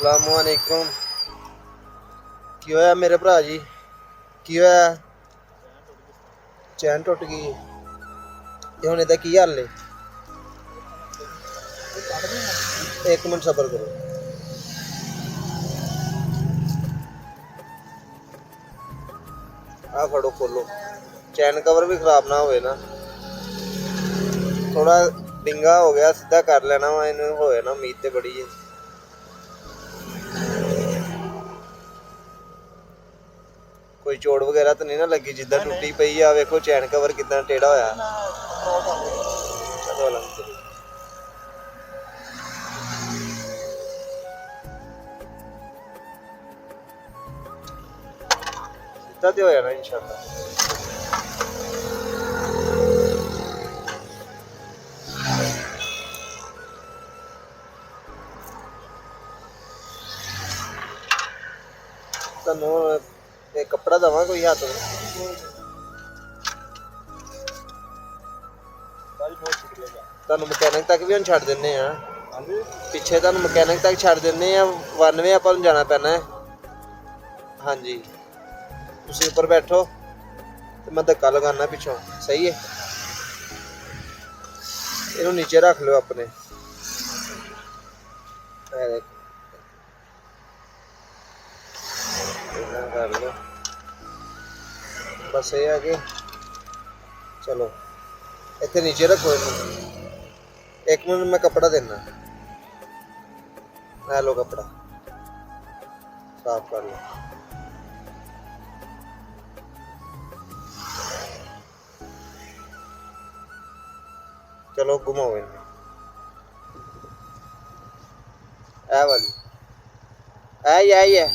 अस्सलामुअलैकुम। की होया मेरे भरा जी? की होया? चैन टुट गई ते हुण एह्दा की हल है? एक मिनट सबर करो। आ फड़ो खोलो। चैन कवर भी खराब ना होए ना। थोड़ा डिंगा हो गया, सीधा कर लेना वा, इन्हू होए ना उम्मीद ते बड़ी है। कोई चोट वगैरह तो नहीं ना लगी? जिद्दां टुटी पई आ वेखो चैन कवर कितना टेढ़ा होया। चलो अलहमदुलिल्लाह। सीधा ते होया ना इंशाअल्लाह। ਤੁਹਾਨੂੰ ਇਹ ਕੱਪੜਾ ਦਵਾਂ ਕੋਈ ਹੱਥ ਨੂੰ? ਤੁਹਾਨੂੰ ਮਕੈਨਿਕ ਤੱਕ ਵੀ ਹੁਣ ਛੱਡ ਦਿੰਨੇ ਆ। ਪਿੱਛੇ ਤੁਹਾਨੂੰ ਮਕੈਨਿਕ ਤੱਕ ਛੱਡ ਦਿੰਨੇ ਆ। 92 ਆਪਾਂ ਨੂੰ ਜਾਣਾ ਪੈਣਾ ਹੈ। ਹਾਂਜੀ ਤੁਸੀਂ ਉੱਪਰ ਬੈਠੋ ਤੇ ਮੈਂ ਧੱਕਾ ਲਗਾਉਣਾ ਪਿੱਛੋਂ। ਸਹੀ ਹੈ, ਇਹਨੂੰ ਨੀਚੇ ਰੱਖ ਲਿਓ ਆਪਣੇ। कर लो बस ये है कि चलो इतने नीचे रखो इन्हें। एक मिनट मैं कपड़ा देना। लै लो कपड़ा साफ कर लो। चलो घुमाओ इन्हें। ऐ वाली ऐ ही है